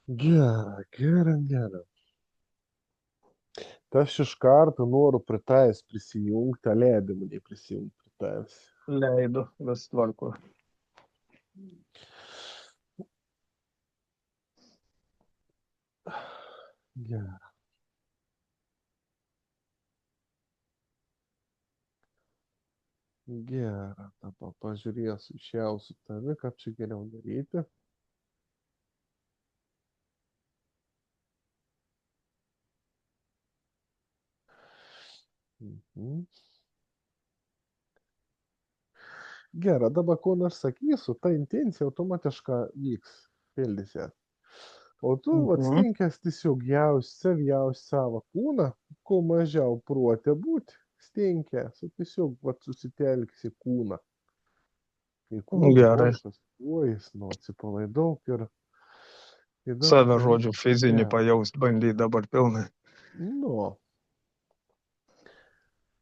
Gera. Tai aš iš karto noriu prie tavęs prisijungti, leidimui prisijungti prie tavęs. Leido, vis tvarko. Gera. Gera. Dabar pažiūrėsiu, išjausiu tave, ką čia geriau daryti. Mhm. Gera, dabar ko nors sakysiu, ta intencija automatiškai vyks, pildysi. O tu Mhm. stenkis tiesiog jaust savo kūną, kuo mažiau protė būti, stenkis, tiesiog susitelksi kūną. Į kūną, Gerai. rankas, kojas, atsipalaiduok ir dabar Save, daryk žodžiu, fizinį gera. pajaust, bandyt dabar pilnai. Nu,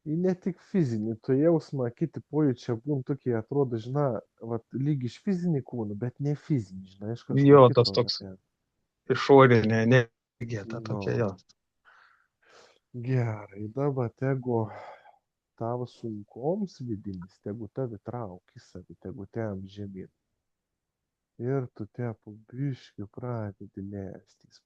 į ne tik fizinį, tu jausmą, kiti pojūčiai būna tokie, atrodo, žinai, lyg iš fizinį kūną, bet ne fizinį, žinai, iš kažko Jo, tas kito. toks išorinė energija, ta tokia jo. Nu, gerai, dabar tegu tavo sunkoms vidinis, tegu tave traukia į save, tegu tem žemyn. Ir tu te po biškį pradedi leistis.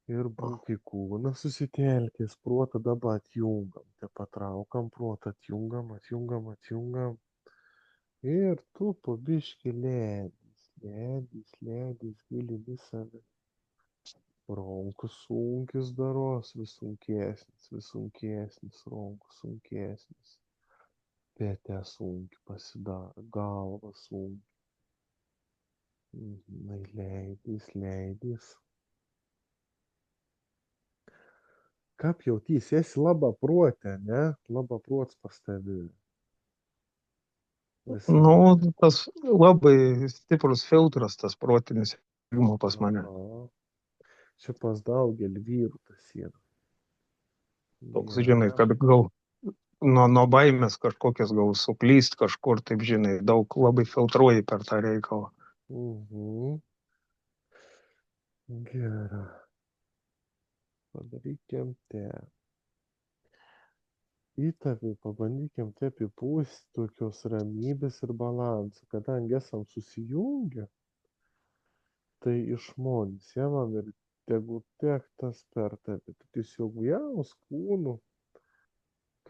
Ir būk į kūną susitelkęs, protą dabar atjungam, te patraukam protą, atjungam. Ir tu po biškį leidys gilin į save. Ronkų sunkis daros, vis sunkesnis, ronkų sunkesnis. Pėte sunki pasidaro, galva sunki. Leidys. Kaip jautys, esi laba protė, ne? Laba prots pas tavi. Nu, Visada. tas labai stiprus filtras, tas protinis filmo pas mane. Aha. Čia pas daugelį vyrų tas yra. Toks, žinai, Gera. kad gal nuo baimės kažkokias gal suklyst kažkur, taip, žinai, daug labai filtruoji per tą reikalą. Mhm. Gera. Padarykim te. Įtavi, pabandykim taip įpūsti tokios ramybės ir balansą, kadangi esam susijungę, tai išmonės, jėvam ir tegu tiek tas per tave, tu tiesiog jaus kūnu,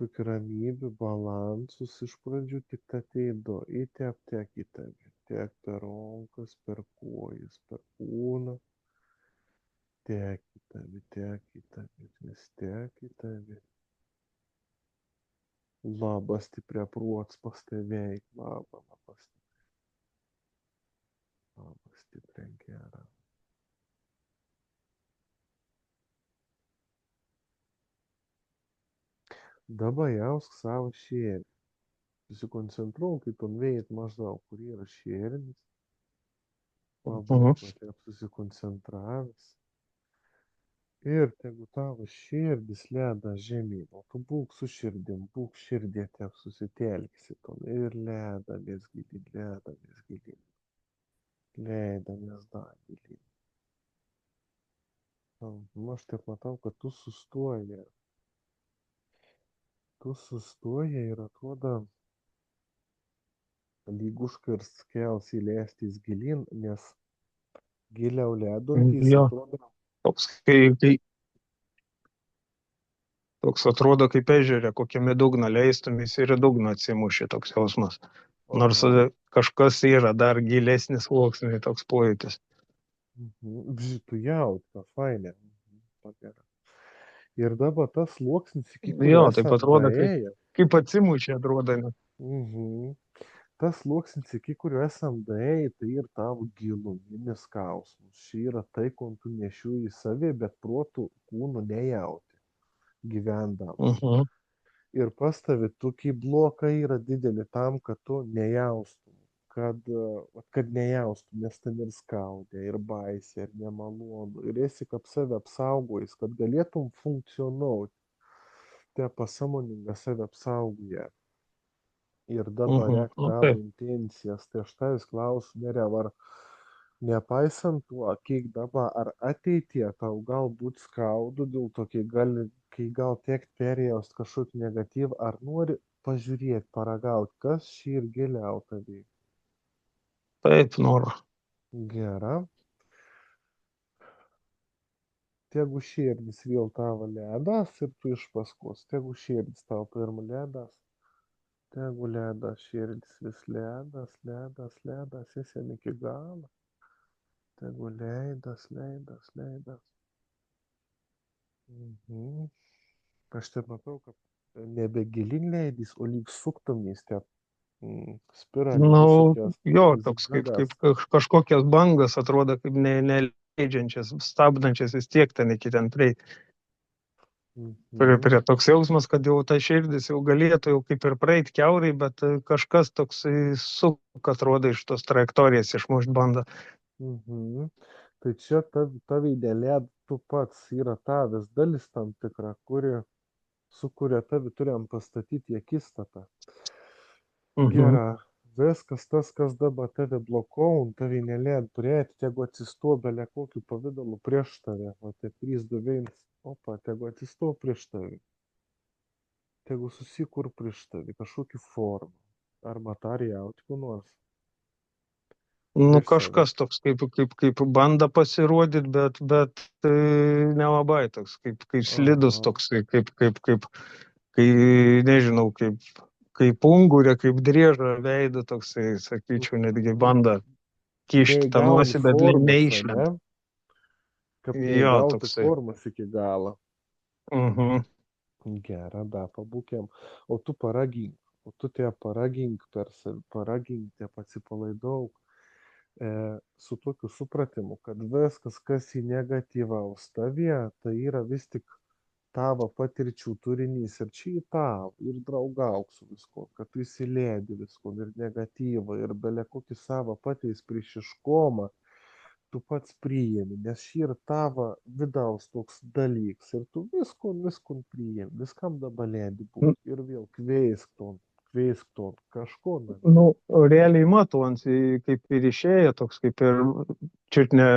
tokį ramybę, balansus iš pradžių tik ateido, įtep tiek į tave, tiek per rankas, per kojas, per kūną, tiek į tave, vis tiek į tave. Labas stipria prots pas tave, labas stipria gera. Dabar jausk savo šėrį. Susikoncentruok, kaip veit maždaug, kur yra šėrinis. Mhm. Pabūk, taip susikoncentravęs. Ir tegu tavo širdis leda žemyn, o tu būk su širdim, būk širdė, taip susitelksi ton. Ir ledamės gilin. Leidamės dar gilin. Aš taip matau, kad tu sustoji. Tu sustoji ir atrodo, lyg užkars kels įleistis gilin, nes giliau ledantys Jo, atrodo. toks, toks atrodo kaip ežere, kokiame dugną leistumės ir į dugną atsimuši toks jausmas. Nors Aha. kažkas yra dar gilesnis sluoksnis toks pojūtis. Tu jautą, fainė. Pagera. Ir dabar tas sluoksnis, iki kurio Jo, taip esam atrodo, daėję. kaip atsimušė atrodo. Mhm. Tas sluoksnis, iki kurio esam daėję, tai ir tavo giluminis skausmas. Šį yra tai, ko tu nešiu į savį, bet protų kūnų nejauti gyvendamas. Mhm. Ir pas tavi tokie blokai yra dideli tam, kad tu nejaustum. Kad nejaustum, nes ten ir skaudė, ir baisė, ir nemalonu. Ir esi kaip save apsaugojus, kad galėtum funkcionuoti. Te pasąmoninga save apsaugoja. Ir dabar Mhm. rek Nu, tavo taip. intencijas. Tai aš tavęs klausiu, nerev, ar Nepaisant to, kiek dabar ar ateityje tau galbūt skaudu dėl to, kai gal tiek perėjaus kažkokį negatyvą, ar nori pažiūrėti, paragauti, kas šį ir giliau tavį. Taip, noriu. Gera. Tegu širdis vėl tavo ledas ir tu iš paskos. Tegu širdis tavo pirma ledas. Tegu ledas širdis vis ledas, ledas, ledas, esi iki galo. Tegu leidas, leidas, leidas. Mhm. Aš te matau, kad nebegilin leidys, o lyg suktumės te Nu, spiraliu visokias jo, toks kaip zigzagas. kažkokias bangas atrodo kaip neleidžiančias, stabdančias vis tiek ten iki ten prieiti. Mhm. Prie toks jausmas, kad jau ta širdis jau galėtų jau kaip ir praeiti kiaurai, bet kažkas toks suka, atrodo, iš tos trajektorijas išmušt bando. Mhm. Tai čia ta veidelė tu pats yra ta vis dalis tam tikra, kuri sukuria tavi turėjom pastatyti į akistatą. Mhm. Gera. Viskas tas, kas dabar tave blokau, tave nelėd turėti, tegu atsisto belia kokiu pavydalu prieš tave. O tie 3 2 1, opa, tegu atsisto prieš tave. Tegu susikur prieš tave kažkokį formą. Arba tariauti, kuo nors. Nu, Prieš save. kažkas toks kaip banda pasirodyti, bet nelabai toks, kaip slidus Aha. toks, kai, nežinau, kaip ungurė, kaip driežo veido toksai, sakyčiau, netgi Mhm. banda kišti tą Neįgauni nosį, bet formos, ne? neišlenda. Kad Jo, neįgauti toksai. formos iki galo. Mhm. Gera, da, pabūkėm. O tu paragink. O tu tie paragink per save, paragink, tie atsipalaidauk. Su tokiu supratimu, kad viskas, kas į negatyvaus tavyje, tai yra vis tik tavo patirčių turinys ir čia į tavo, ir draugauk su visko, kad tu įsileidi visko, ir negatyvą, ir belia kokį savo pateis priešiškumą, tu pats priimi, nes šį ir tavo vidaus toks dalyks, ir tu viskon priimi, viskam dabar leidi būti, ir vėl kveisk ton, kažko namie. Nu, realiai matuojant, kaip ir išėję, toks kaip ir čiut ne,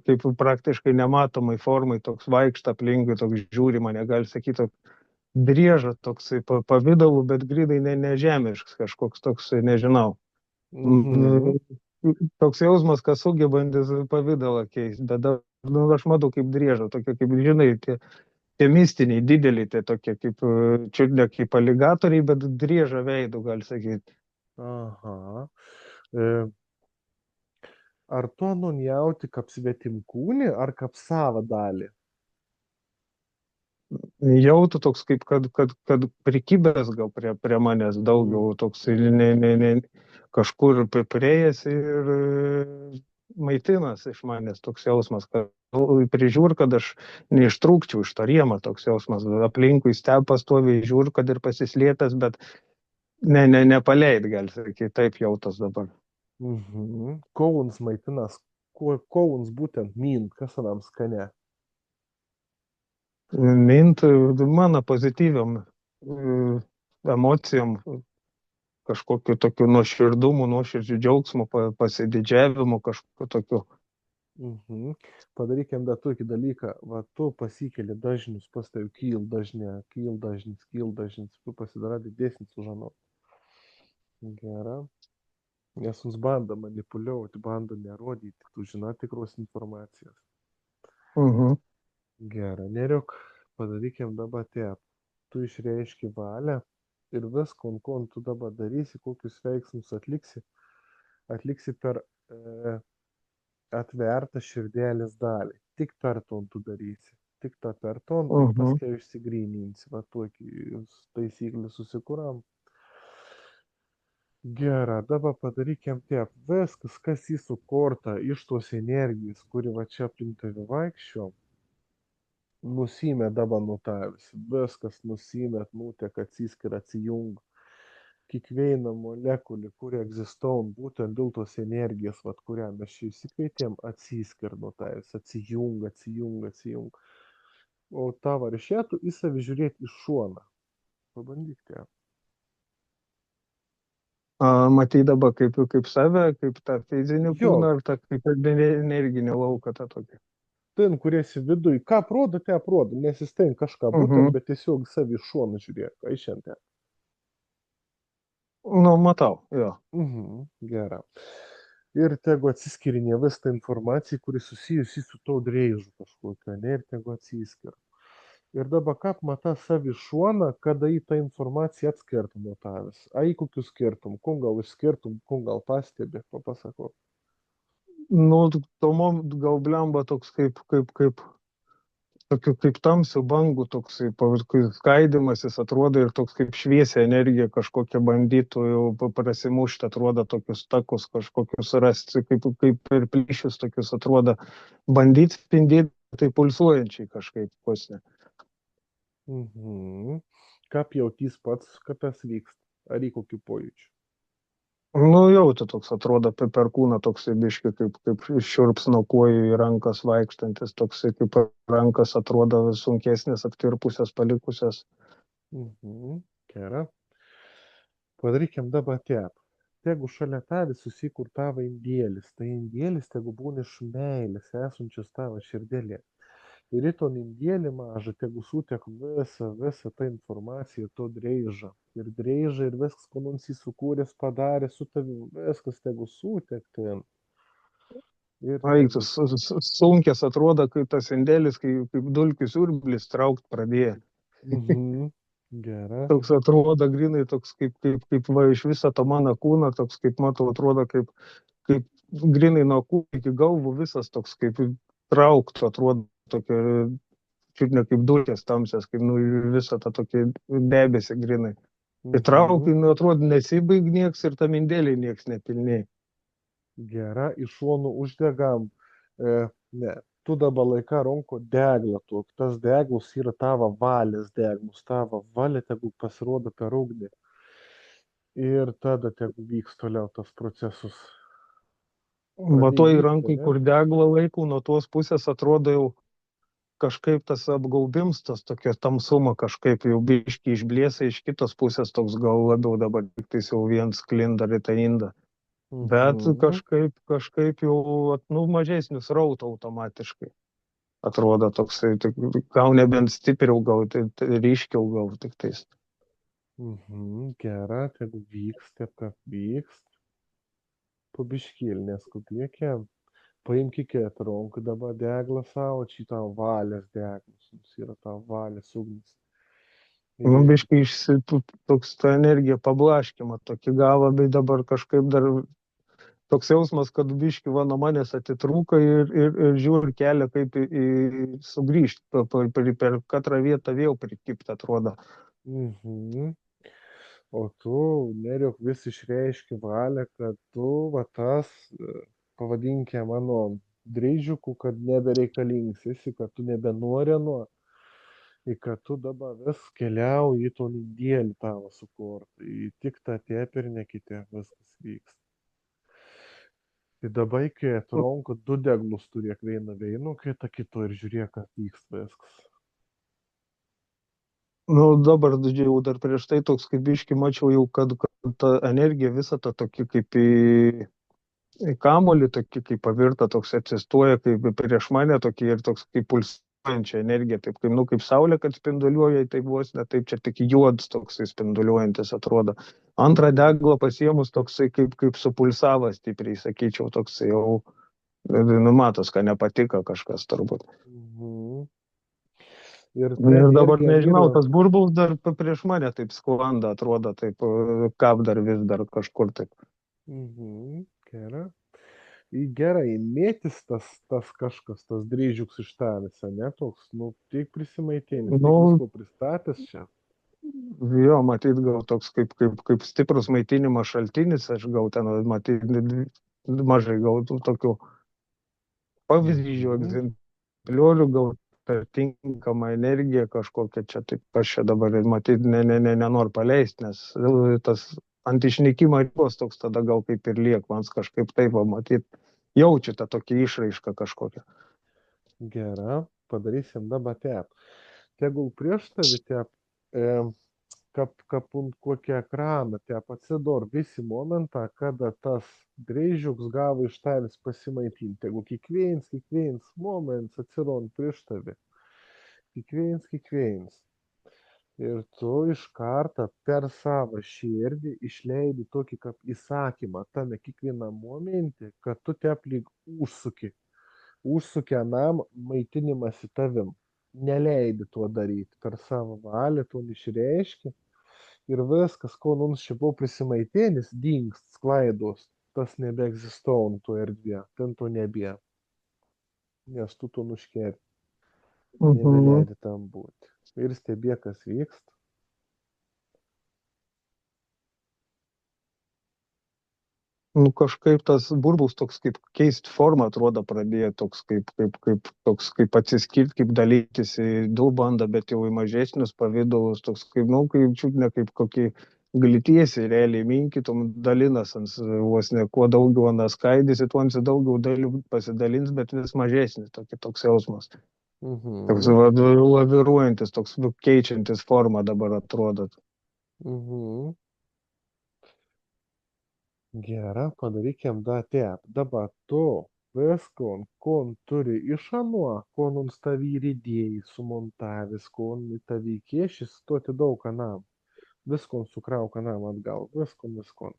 kaip praktiškai nematomai formai, toks vaikšta aplinkui, toks žiūri mane, gali sakyti, toks driežas toksai pavydalu, bet grydai nežemiškas, kažkoks toksai, nežinau. Mhm. Toks jausmas, kad sugebantis pavydalą keisti, bet nu, aš matau kaip driežą, tokia kaip, žinai, tie mistiniai, dideliai, tie tokie kaip, čiut ne kaip aligatoriai, bet driežą veidų, gali sakyti. Aha. E, Ar tu nujauti kaip svetimkūnį, ar kaip savą dalį? Jautų toks kaip, kad prikibęs gal prie manęs daugiau, toks kažkur prieėjęs ir maitinas iš manęs, toks jausmas, kad prižiūr, kad aš neištrūkčiau iš to rėmo, toks jausmas, aplinkui stepas stovi, žiūr, kad ir pasislėpęs, bet nepaleid, gali sakyti, taip jautas dabar. Mhm. Kauns maitinas, kauns būtent mint, kas anam skane. Mint mano pozityviom emocijom, kažkokiu tokiu nuoširdumu, nuoširdžiu džiaugsmu, pasididžiavimu, kažkokiu tokiu. Mhm. Padarykim dar tokį dalyką, va tu pasikeli dažnius, pastaviu kyl dažnis, tu pasidarai didesnis už ano. Gera. Nes mums bando manipuliuoti, bando nerodyti, tu žinai tikros informacijos. Mhm. Gera, neriuk, padarykim dabar taip. Tu išreiški valią ir viską, ko tu dabar darysi, kokius veiksmus atliksi per atvertą širdelės dalį. Tik per ton tu darysi. Tik tą per ton ir Mhm. paskui išsigryninsi. Va tokį taisyklį susikūram. Gera, dabar padarykim taip. Viskas, kas įsukurta iš tos energijos, kuri va čia aplink tave vaikščio, nusimė dabar nuo tavęs. Viskas nusimė, nutek, atsiskiria, atsijungia. Kiekviena molekulė, kuri egzistuoja būtent dėl tos energijos, vat, kurią mes čia įsikveitėm, atsiskiria nuo tavęs, atsijungia. O tavo reikėtų į save žiūrėti iš šoną. Pabandykite. Matydama kaip save, kaip tą fizinį Jo, kūną, ar tą kaip energinį lauką tą tokį. ten, kurie esi viduj, ką aprodo, te aprodo, nesisteng kažką būtent, Mhm. bet tiesiog savi iš šono žiūrėk, ai šiandien. Nu, matau, jo. Mhm, gera. Ir tegu atsiskirinė visą informaciją, kuri susijusi su to drėžu kažkokiu, ne, ir tegu atsiskiria. Ir dabar kaip mata savi šuona, kada į tą informaciją atskirtum nuo tavęs. Ai, kokius skirtum, kun gal išskirtum, kun gal pastebi, papasakok. Nu, tomom gal blemba toks tokiu kaip tamsių bangų toksai paskui skaidimasis atrodo ir toks kaip šviesią energiją kažkokią bandytų jau prasimušti, atrodo tokius takus kažkokius rasti, kaip per plyšius tokius atrodo, bandyti spindėti tai pulsuojančiai kažkaip posne. Mhm. Kaip jautys pats, kad tas vyksta? Ar į kokių pojūčių? Nu, jau tai toks atrodo per kūną toksai biški kaip šiurps nuo kojų į rankas vaikštantis, toksai kaip rankas atrodo vis sunkesnės, aptirpusios, palikusios. Mhm. Gerai. Padarykim dabar taip. Tegu šalia tavęs susikur tavo indėlis. Tai indėlis tegu būna iš meilės esančios tavo širdėlė. Ir į to indėlį mažą tegu sutek visą tą informaciją, to dreižą. Ir dreižą ir viskas, ko mums jis sukūręs, padarė su tavimi, viskas tegu sutek ten. Ir Ai, tegu. tas sunkės atrodo, kai tas indėlis, kaip dulkių siurblis traukt pradėjo. Mhm. Gerai. Toks atrodo grinai, toks kaip va, iš viso to mano kūno, toks kaip matau, atrodo kaip grinai nuo kūno iki galvų visas toks kaip trauktų, atrodo tokia, čiut ne kaip dulkės tamsias, kaip nu, visą tą tokį debesį grinai. Mhm. Įtraukai, nu, atrodo, nesibaig nieks ir tam indėliai nieks nepilniai. Gera, iš šonų uždegam. Ne, tu dabar laiką ronko deglą, tu, tas deglas yra tavo valės deglas, tavo valė tegu pasirodo per ugnį. Ir tada tegu vyks toliau tas procesas. Va toj Pradėjai vykti, rankai, ne? kur deglą laikau, nuo tos pusės atrodo jau kažkaip tas apgaubims, tas tokia tamsuma kažkaip jau biški išblėsa, iš kitos pusės toks gal labiau dabar tik tais jau viens klinda į tą indą. Bet Mhm. kažkaip jau, nu, mažesnis rautų automatiškai. Atrodo toksai, gal nebent stipriau, gal ryškiau, gal tik tais. Mhm. Gera, tegu vyks, taip kaip vyks. Po biškėlį neskubėkim. Paimk kitą ranką dabar deglą savo, čia tavo valės deglas, jums yra tavo valės ugnis. Ir Nu, biškai toks ta energija pablaškima, tokį gavą, bet dabar kažkaip dar toks jausmas, kad biški va nuo manęs atitrūko ir žiūri kelią, kaip sugrįžti per katrą vietą vėl prikipti, atrodo. mhm. O tu, Neriuk, vis išreiški valią, kad tu, va tas, pavadinkė mano dreidžiukų, kad nebereikalings esi, kad tu nebenori nuo, ir kad tu dabar vis keliauji į to indėlį tavo sukurtą, į tik tą tep ir ne kiti, viskas vyks. Tai dabar iki atronko du deglus turėk vieną vienu, kitą kito ir žiūrėk, kas vyks viskas. Nu, dabar jau dar prieš tai toks kaip biški mačiau jau, kad ta energija visą tą tokį kaip į kamolį, tokį kaip pavirta, toks egzistuoja kaip prieš mane, tokį ir toks kaip pulsuojančia energija, taip kaip, nu, kaip saulė, kad spinduliuoja, tai vos ne taip, čia tik juodas toksai spinduliuojantis atrodo. Antrą Mhm. deglą pasiemus toksai kaip supulsavas stipriai, sakyčiau, toksai jau, nu, matos, kad nepatiko kažkas turbūt. Mhm. Ir ta Ir dabar energija nežinau, yra. tas burbulas dar prieš mane taip sklanda, atrodo, taip, kap dar vis dar kažkur taip. Mhm. Gerai. Į gerai, mėtis tas kažkas, tas dryžiuks iš tavęs, ne toks, nu, tik prisimaitinis, tik Nu, visko pristatęs čia. jo, matyt, gal toks kaip stiprus maitinimo šaltinis, aš gal ten, matyt, mažai gal tų tokių pavyzdžių, Mhm. egzempliorių, gal per tinkamą energiją kažkokią čia, taip aš čia dabar, matyt, nenoriu paleisti, nes tas ant išnykimo ribos toks tada gal kaip ir liek, man kažkaip taip, va, matyt, jaučiu tą tokį išraišką kažkokią. Gerai, padarysim dabar tep. Tegul prieš tavi tep, kap ant kokį ekraną, te atsidor visi momentą, kada tas dreižiuks gavo iš tavęs pasimaitinti. Jeigu kiekvienas moments atsirond prieš tave. Kiekvienas. Ir tu iš karto per savo širdį išleidi tokį kaip įsakymą tame kiekvienam momente, kad tu te aplink užsuki anam maitinimąsi tavim. Neleidi tuo daryti. Per savo valią to išreiški ir viskas, ko mums čia buvo prisimaitinęs, dingst, sklaidos, tas nebeegzistuoja toje erdvėje, ten to nebėra, nes tu to nuškeri, Mhm. nebeleidi tam būti. Ir stebė, kas vyksta. Nu, kažkaip tas burbulas toks kaip keist formą atrodo pradėjo, toks kaip atsiskirti, kaip dalytis į du bandą, bet jau į mažesnius pavydalus, toks kaip, nu, kaip čiut ne kaip kokį glitiesi, realiai minkytum dalinas, vos ne kuo daugiau ant skaidysi, tuo daugiau dalių pasidalins, bet vis mažesnis, toks jausmas. Toks Mhm, laviruojantis, toks keičiantis formą dabar atrodo. mhm. Gera, padarykim da tep. Dabar tu viskon, kon turi iš anuo, kon uns tavį ir idėjai sumontavęs, kon į tavį kiešis, tu atidaug anam. Viskon sukrauk anam atgal. Viskon.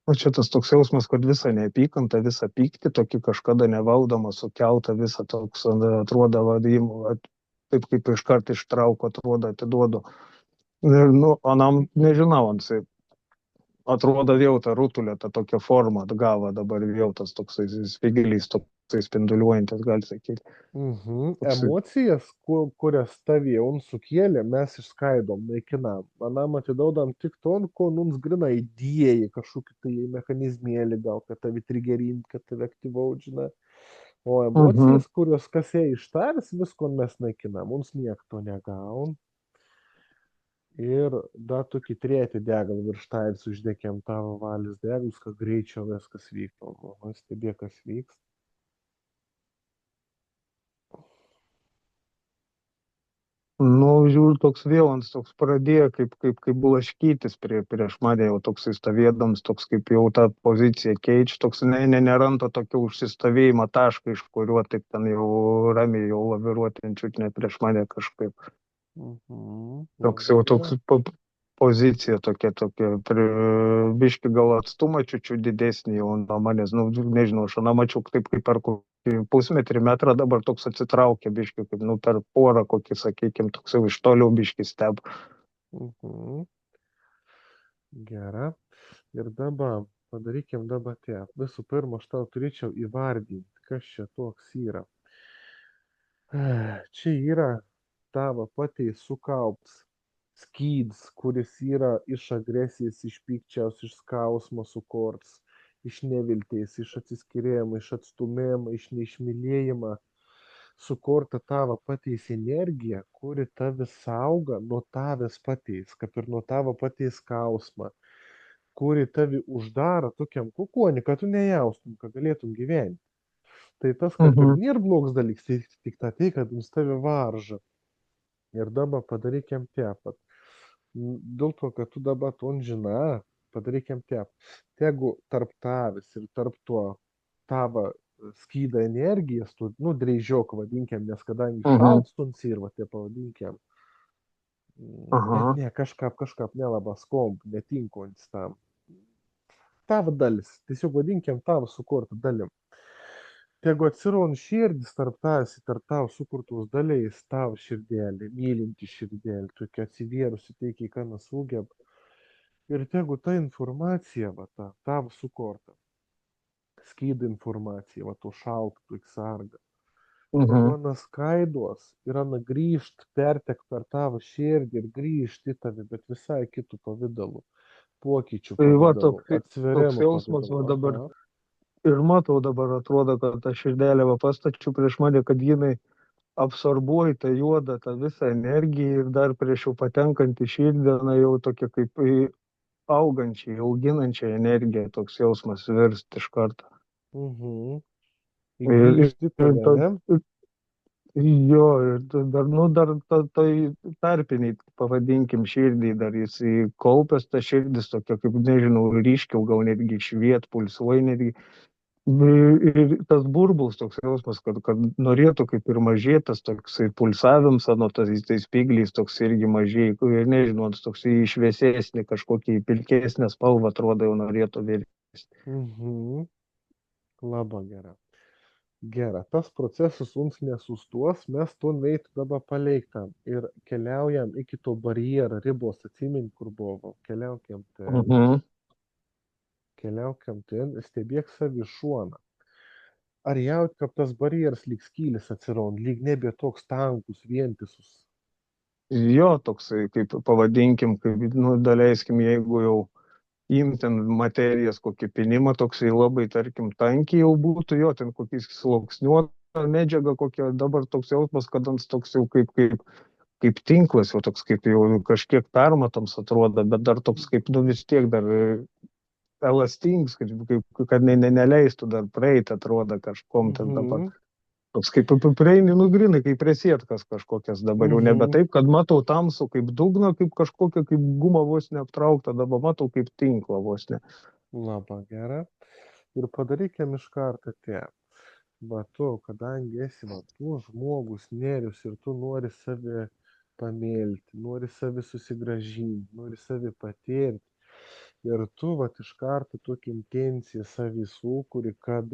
O čia tas toks jausmas, kad visą neapykantą, visą pyktį, tokį kažkada nevaldomą, sukeltą, visą toks, atrodo, vadimo, taip kaip iškart ištrauko, atrodo, atiduodu. Ir, nu, anam, nežinau, jisai atrodo vėl ta rutulė, ta tokia forma atgavo dabar vėl tas toksai spigilys, toksai spinduliuojantis, gali sakyti. Mhm. Toksai. Emocijas, kurias tavyje uns sukėlė, mes išskaidom, naikinam. Manam atidaudam tik ton, ko mums grina idėjai, kažkokį tai mechanizmėlį gal, kad tavi trigerint, kad tavi aktyvaudžina. O Mhm. emocijas, kurios kasė ištarės, visko mes naikinam, mums niek to negaun. Ir dar tokį trėti degal virš tavęs uždėkėm tavo valios degalus, kad greičiau viskas vyktų. O stebė, kas vyks. Nu, žiūriu, toks vėlans, toks pradėjo kaip blaškytis prieš mane, jau toks įstovėdams, toks kaip jau tą poziciją keičia, toks neranda tokio užsistovėjimo tašką, iš kurio taip ten jau ramiai jau laviruoti, čiut ne prieš mane kažkaip. Mhm. Toks jau Gera. pozicija tokia, biški gal atstumą čiučiu didesnį jau nuo manęs, nu, nežinau, aš mačiau taip kaip per kokį pusmetrį metrą dabar toks atsitraukia biški, kaip, nu, per porą kokį, sakykime, toks jau iš toliau biški steb. Mhm. Gera. Ir dabar padarykim dabar taip. Visų pirma, aš tau turėčiau įvardinti, kas čia toks yra. Čia yra tavo paties sukaupts skyds, kuris yra iš agresijos, iš pykčiaus, iš skausmo sukurts, iš nevilties, iš atsiskyrimo, iš atstumėjimo, iš neišmylėjimo sukurta tavo paties energija, kuri tave sauga nuo tavęs paties, kaip ir nuo tavo paties skausmą, kuri tave uždaro tokiam kukuonį, kad tu nejaustum, kad galėtum gyventi. Tai tas, kad ir Mhm. nėra blogas dalykas, tik tai, kad jums tave varžo. Ir dabar padarykim taip. Dėl to, kad tu dabar to žinai, padarykim taip. Tegu tarp tavęs ir tarp to tavo skyda energijas, tu, nu, dreižiok vadinkim, nes kadangi Mhm. šaltstums ir, va, tie pavadinkim, net Aha. ne, kažkap nelabas komp, netinkontis tam. Tavo dalis, tiesiog vadinkim tavo sukurtą dalim. Tegu atsiron širdis tarp tavęs ir tarp tavo sukurtos daliais, tavo širdelė, mylinti širdelė, tokia atsivėrusi tai, kiek ką sugeba. Ir tegu ta informacija, va, ta tavo sukurta, skyda informacija, va, to šalto, lik sarga. Tegu Mhm. ana skaiduos ir ana grįžt, pertek per tavo širdį ir grįžt į tave, bet visai kitų pavydalų, pokyčių Tai va, pavydalų, toks atsverimo jausmas pavydalų. va Aha. dabar. Ir matau dabar atrodo, kad ta širdelė va pastačiau prieš mane, kad jinai absorbuoja tą juodą, tą visą energiją ir dar prieš jau patenkant į širdį, na jau tokia kaip į augančiai, auginančiai energiją, toks jausmas virst iš karto. Mhm. Ir, ir, Grįžti ir tave, to, ne? Jo, ir dar, nu, dar tai tarpiniai, pavadinkim, širdį, dar jis kaupęs, ta širdis tokia, kaip, nežinau, ryškiau, gal netgi šviet, pulsuoja netgi. Ir tas burbulas toks jausmas, kad norėtų kaip ir mažėti, tas toksai pulsavimas, nu, tais spygliais toks irgi mažėja, ir nežinau, tas toks išvėsesnį, kažkokį pilkesnę spalvą atrodo jau norėtų virsti. Mhm. Labai gera. Gera, tas procesas mums nesustos, mes to neit dabar paleiktam ir keliaujam iki to barjero ribos, atsimink, kur buvo, Mhm. keliaukiam ten, stebėk savi šuoną. Ar jaut, kad tas barjeras lyg skylis atsirand, lyg nebe toks tankus, vientisus. Jo, toksai, kaip pavadinkim, kaip, nu, daleiskim, jeigu jau imten materijas kokį pinimą, toksai labai, tarkim, tankiai jau būtų, jo, ten kokiais sluoksniuota medžiaga kokia, dabar toks jausmas, kad ant toks jau kaip tinklas, jau toks kaip jau kažkiek permatoms atrodo, bet dar toks kaip, nu, vis tiek dar elastingas, kad neleistų dar praeiti, atrodo kažkom ten dabar. Mhm, Toks kaip prieini, nu, grinai, kaip prie sietkas kažkokias dabar, jau nebe mhm. taip, kad matau tamsų kaip dugną, kaip kažkokią, kaip gumą vos neaptraukta, dabar matau kaip tinklą vos ne. Labai gera. Ir padarykim iš karto te. Va tu, kadangi esi va tu žmogus nerius ir tu nori save pamėlti, nori save susigražinti, nori save patirti. Ir tu vat iš karto tokią intenciją savį sukuri, kad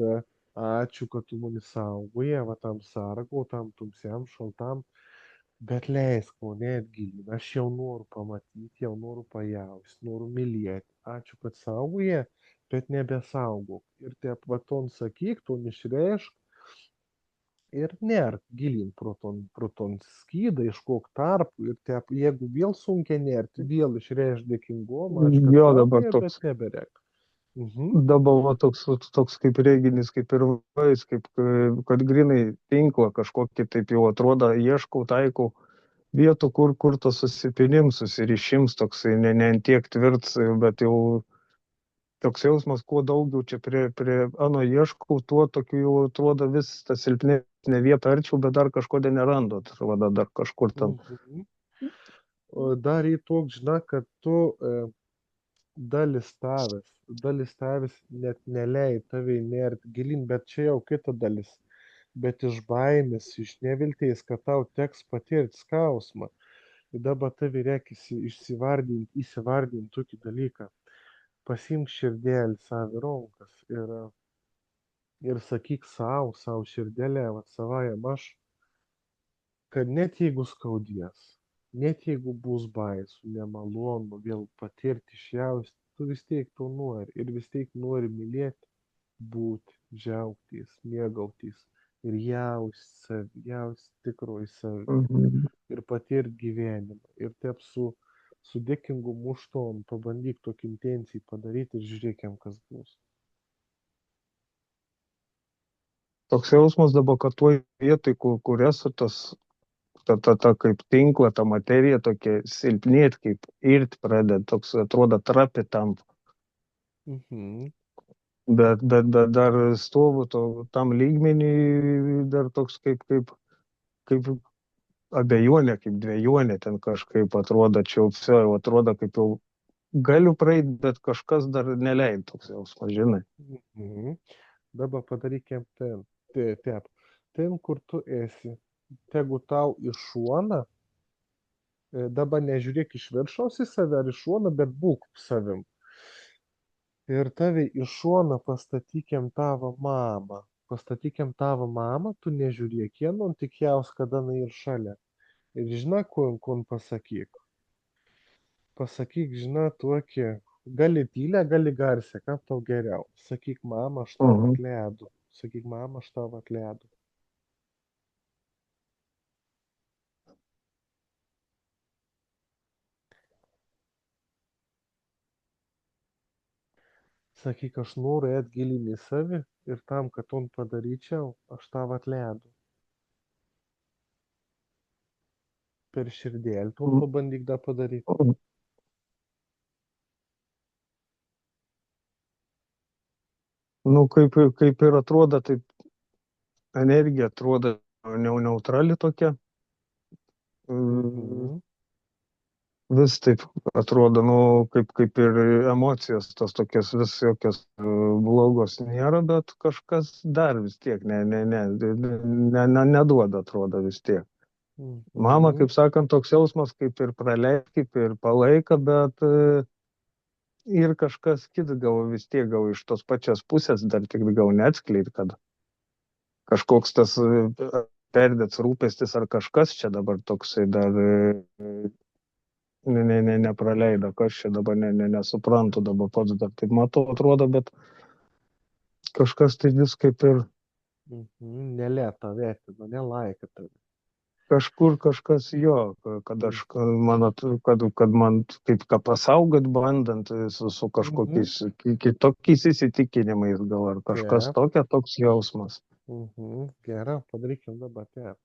ačiū, kad tu mane saugoji, va tam sargau, tam tamsiam, šaltam, bet leisk mane atgilin. Aš jau noriu pamatyti, jau noriu pajausti, noriu mylėti. Ačiū, kad saugoji, bet nebesaugok. Ir te va ton sakyk, ton išreišk ir nerk gilyn pro ton skydą, ieškok tarpų ir te, jeigu vėl sunkiai nerti, vėl išreišk dėkingumą, ačiū, kad Jo, dabar saugoji, bet toks, neberek. Mhm. dabar va, toks kaip reginis, kaip ir vais, kad grinai tinklą kažkokį taip jau atrodo, ieškau, taikau vietų, kur tas susipinims, susirišims, toksai ne ant tiek tvirts, bet jau toks jausmas, kuo daugiau čia prie ano ieškau, tuo tokiu jau atrodo vis tą silpnesnę vietą arčiau, bet dar kažkodėl nerandu, atrodo dar kažkur tam. Mhm. O dar į toks, žinai, kad tu dalis tavęs net neleid tave įnert gilin, bet čia jau kita dalis. Bet iš baimės, iš nevilties, kad tau teks patirti skausmą. Ir dabar tave reikia įsivardinti tokį dalyką. Pasimk širdelį savo rankas ir sakyk savo širdelę, va savajam aš, kad net jeigu skaudės, net jeigu bus baisu, nemalonu vėl patirti išjausti, tu vis tiek to nori ir vis tiek nori mylėti, būti, džiaugtis, mėgautis ir jaust tikroji savi Mhm. ir patirti gyvenimą. Ir taip su dėkingumu už to pabandyk tokį intencijai padaryti ir žiūrėkim, kas bus. Toks jausmas dabar, kad tuo vietoj, kur esu, ta kaip tinkla, ta materija tokia silpnėt, kaip irt pradeda, toks atrodo trapi tampa. Mhm. Bet dar stovu tam lygmenį, dar toks kaip abejonė, kaip dvejonė ten kažkaip atrodo, čia jau vse, jau atrodo, kaip jau galiu praeiti, bet kažkas dar neleid toks jausmas, žinai. Mhm. Dabar padarykim tep. Ten, kur tu esi, tegu tau iš šoną, dabar nežiūrėk iš viršaus į save ar iš šono, bet būk savim. Ir tave iš šono pastatykim tavo mamą, tu nežiūrėk kieno, tik jaus, kada jinai ir šalia. Ir žinai, kun pasakyk. Pasakyk, žinai, tokį, gali tylę, gali garsiai, kam tau geriau. Sakyk, mama, aš tau Mhm. atledu. Sakyk, mama, aš tau atledu. Sakyk, aš noriu eit gilyn į savi ir tam, kad to padaryčiau, aš tau atledu. Per širdėlį to pabandyk da padaryti. Nu, kaip ir atrodo, taip energija atrodo neutrali tokia. Mhm. Vis taip atrodo, nu, kaip ir emocijos, tos tokios vis jokios blogos nėra, bet kažkas dar vis tiek neduoda, atrodo vis tiek. Mama, Mhm. kaip sakant, toks jausmas, kaip ir praleid, kaip ir palaika, bet ir kažkas kits gal vis tiek gal iš tos pačios pusės dar tik gal neatskleid, kad kažkoks tas perdėts rūpestis ar kažkas čia dabar toksai dar nepraleido, kas čia dabar nesuprantu, dabar pats dar taip matau, atrodo, bet kažkas tai vis kaip ir Mhm. Nelėta vertino, nelaika tave. kažkur kažkas jo, kad aš, kad man kaip ką pasaugot bandant su Mhm. kažkokiais kitokiais įsitikinimais gal ar kažkas Taip. toks jausmas. Mhm. Gerai, padarykim dabar taip.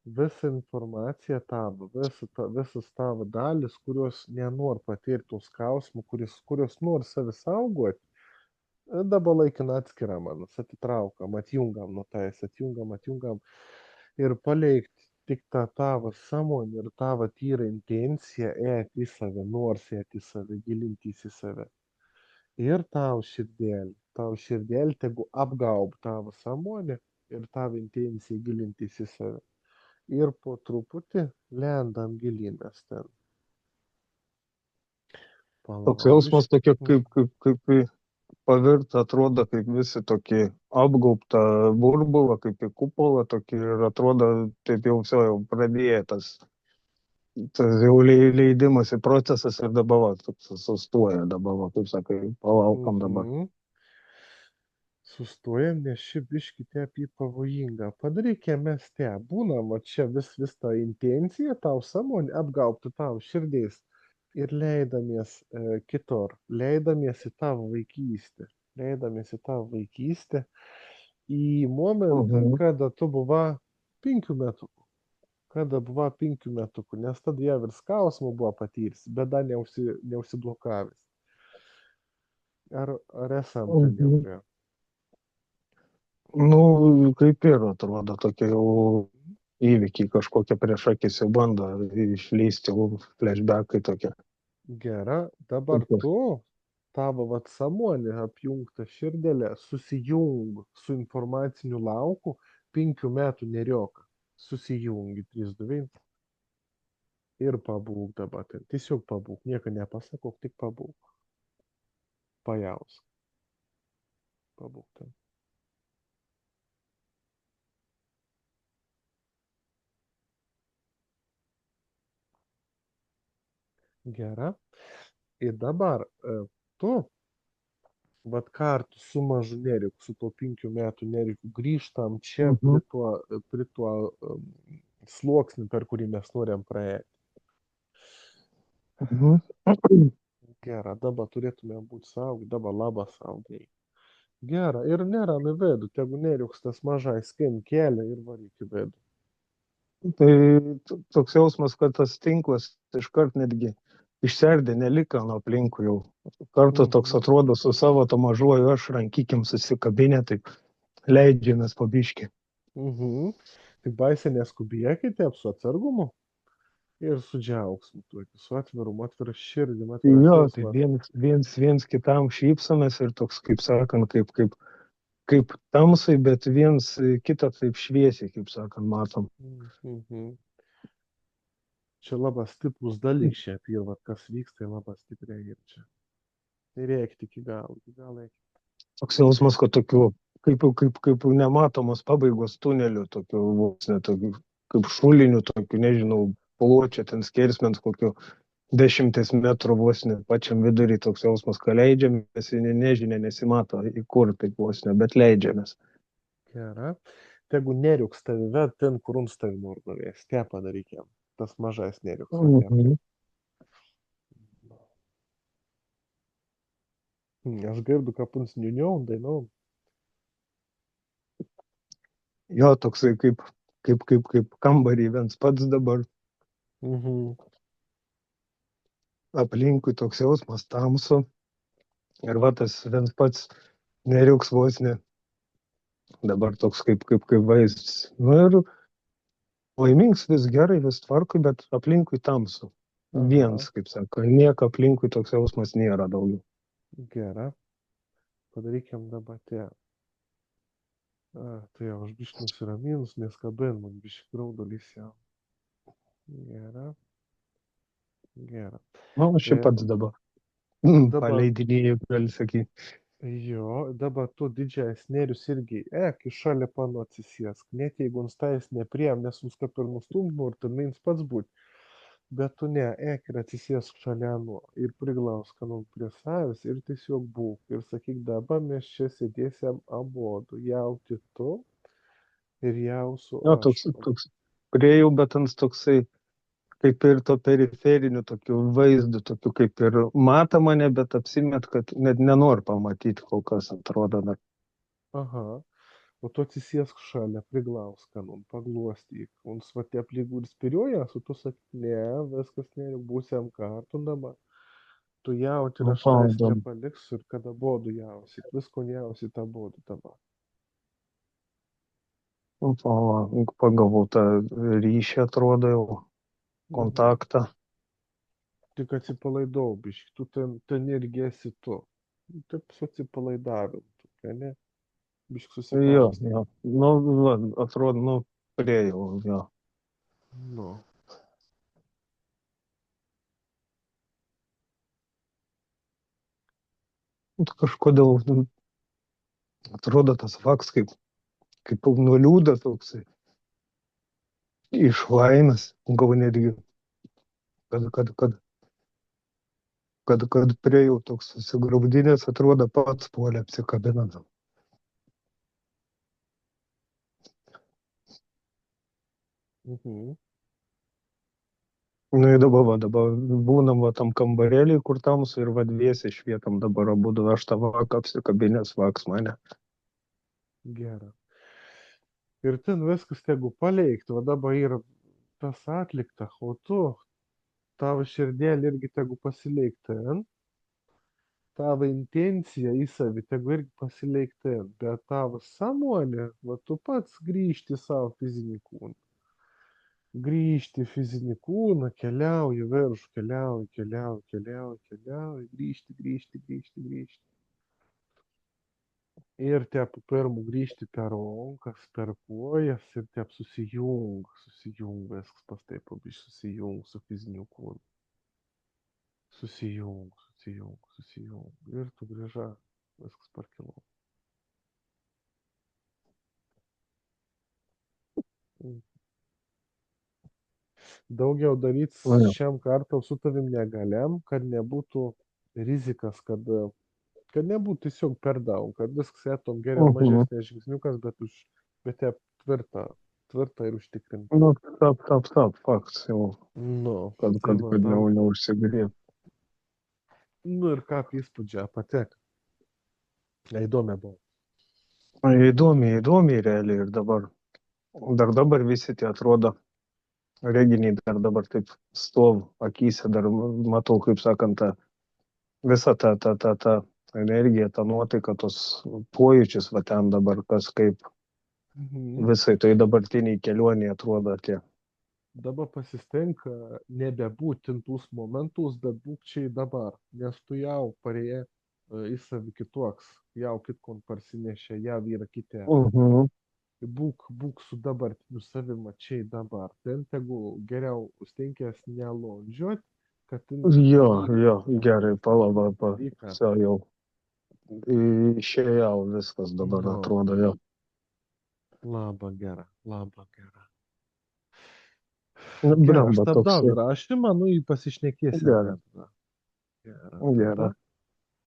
Visa informacija tavo, visas tavo dalis, kurios nenori patirti tų skausmų, kurios nori savi saugoti, dabar laikina atskiriam, atitraukam, atjungam nuo tais, atjungam ir palikti tik tą tavo sąmonę ir tavo tyrą intenciją eiti į save, nors eiti į save, gilintis į save. Ir tau širdėlį tegu apgaub tavo sąmonę ir tavo intencija gilintis į save. Ir po truputį lendam gilyn mes ten. Toks Palauniš. jausmas tokia kaip pavirta, atrodo kaip visi tokį apgaubtą burbulą, kaip į kupolą tokį ir atrodo taip jau viso jau pradėjo tas jau leidimasi procesas ir dabar va, toks sustoja, dabar, va, kaip sakai, palaukam dabar. Mhm. Sustojam, nes ši biški tepi pavojinga. Padarykime mes te. Būnam, o čia vis ta intencija, tau sąmonė apgaubtų tau širdės. Ir leidamies kitur, leidamies į tavo vaikystę. Leidamies į tavo vaikystę. Į momentą, Mhm. kada tu buvai 5 metų. Kada buvo 5 metų, nes tada jau ir skausmų buvo patyręs, bet dar neužsiblokavęs. Ar esam ten jau Mhm. prie? Nu, kaip ir atrodo, tokie jau įvykiai kažkokie prieš akis jau bando išlysti, flashbackai tokie. Gera, dabar tavo vat sąmonė apjungta širdelė, susijung su informaciniu lauku 5 metų nerioka. Susijungi 3, 2, 1 ir pabūk dabar ten. Tiesiog pabūk, nieko nepasakok, tik pabūk. Pajausk. Pabūk ten. Gera. Ir dabar tu, vat kartu su mažu Neriku, su tuo 5 metų Neriku, grįžtam čia Mhm. prie tuo sluoksnį, per kurį mes norim praeiti. Mhm. Gera, dabar turėtume būti saugi, dabar labą saugiai. Gera, ir nėra į vidų, tegu Neriuks tas mažai skin kelią ir varyk į vidų. Tai toks jausmas, kad tas tinklas iškart netgi išserdė, neliko nuo aplinkų jau. Kartu toks Mhm. atrodo su savo to mažuoju aš rankykim susikabinę, taip leidžiamės po biškį. Mhm. Tik baisiai neskubėkite, su atsargumu ir su džiaugsmu, su atvirumu, atvira širdim, Tai atviras jo, tai jausmas. viens kitam šypsomės ir toks, kaip sakant, kaip tamsai, bet viens kitą taip šviesiai, kaip sakant, matom. Mhm. Čia labai stiprus dalyk šiaip ir vat, kas vyksta, tai labai stipriai ir čia. Ir eikti iki galo eikti. Toks jausmas, kad tokių, kaip nematomos pabaigos tunelių, tokių, vos ne, tokių, kaip šulinių, tokių, nežinau, pločio, ten skersmens kokių 10 metrų vos ne, pačiam vidurį toks jausmas, kad leidžiamės, nežinia, nesimato, į kur taip vos ne, bet leidžiamės. Gera. Tegu neriuks tavi ved ten, kur uns tavi nori nuvesti. Te padarykim. Tas mažas neriuks, va te. Mhm. Aš girdu, kaip uns niuniom, dainom. Jo, toksai kaip kambarį viens pats dabar, Mhm. aplinkui toks jausmas tamsu ir va tas viens pats neriuks vos ne, dabar toks kaip vaizdas. Nu ir laimingas, vis gerai, vis tvarkui, bet aplinkui tamsu. Aha, Viens, kaip sako, nieko aplinkui toks jausmas nėra daugiau. gera. Padarykim dabar tie. Tai jau aš biškai nusiraminus, nes kabin man biškai graudulys jau. Gera, gera. Na, aš čia E, pats dabar dabar, paleidinėjau, gali sakyti. jo, dabar tu didžiąją snėrius irgi, į šalia pano atsisėsk. Net jeigu nustais nepriem, nes mums kaip ir nustumdų, ir tu mins pats būt. Bet tu ne, ir atsisėsk šalia nuo ir priglausk kanon prie savęs ir tiesiog būk. Ir sakyk, dabar mes čia sėdėsim abudu. Jauti tu ir jausiu Jo, aš. toks priejau, bet ant toksai, kaip ir to periferiniu tokiu vaizdu, tokiu kaip ir mata mane, bet apsimet, kad net nenori pamatyti, kol kas atrodo dar. Aha. O tu atsisėsk šalia, priglausk kanon, paglostyk. Un svatė aplygų ir spirioja, su tu sakyk, ne, viskas ne, būsiam kartu dabar. Tu jauti ir Nu, aš tais paudom. nepaliksiu ir kada bodu jausit, visko jausit tą bodu dabar. Nu, pagavau tą ryšį, atrodo jau, Mhm. kontaktą. Tik atsipalaidau, biški, tu ten irgi esi tu. Taip su atsipalaidavimu, tokia, ne? Biški Jo, susikausti. jo. Nu, va, atrodo, nu, priejau, jo. Nu, Nu, kažkodėl atrodo tas faks kaip nuliūda toksai, iš laimės, gal netgi, kad, kad, kad, kad priejau toks susigraudinęs, atrodo pats puolė apsikabinant. mhm. Nu, ir dabar būnam va tam kambarėlį, kur tamsu ir vadviesi švietam dabar abu, aš tą vaką apsikabinęs vaks mane. Gera. Ir ten viskas tegu paleikti, o dabar yra tas atlikta, o tu, tavo širdėlė irgi tegu pasileik ten, tavo intencija į savį tegu irgi pasileik ten, bet tavo sąmonė, va tu pats grįžti į savo fizinį kūną. Grįžti į fizinį kūną, keliauji virš, keliauji, keliauji, keliauji, keliauji, grįžti, grįžti, grįžti, grįžti. Ir tep pirmų grįžti per rankas, per kojas ir tep susijung, viskas pas taip pabiš, susijung su fiziniu kūnu. Susijung. Ir tu grįža, viskas pakilo. Daugiau daryti Nu, jo. šiam kartą su tavim negaliam, kad nebūtų rizikas, kad nebūtų tiesiog per daug, kad viskas eitum geriau Mhm. mažesnės žingsniukas, bet jie tvirta ir užtikrinta. Nu, faktas jau, Nu, tai kad va, dar, neužsigrėt. nu ir ką apie įspūdžią patek. Įdomi buvo. Įdomiai realiai ir dar dabar visi tie atrodo reginiai, dar dabar taip stov akyse, dar matau, kaip sakant, visą tą energiją, tą nuotaiką, tos pojūčius, va ten dabar kas kaip Mhm. visai tai dabartiniai kelioniai atrodo tie. Dabar pasistenk nebebūti tuos momentus, bet būk čia ir dabar, nes tu jau parėję į savį kitoks, jau kitkon parsinešė, jau yra kiti. Mhm. Būk su dabartiniu savimi čia ir dabar. Ten tegu geriau stenkės nelondžiuot, kad ten Jo, gerai, palaba, dalyką. jau išėjau viskas dabar Nu, atrodo jau. laba gera. Nu, Gera, aš blemba tabdau toksai. įrašymą, nu jį pasišnekėsim Gerai, dar. Gera, gerai. tada.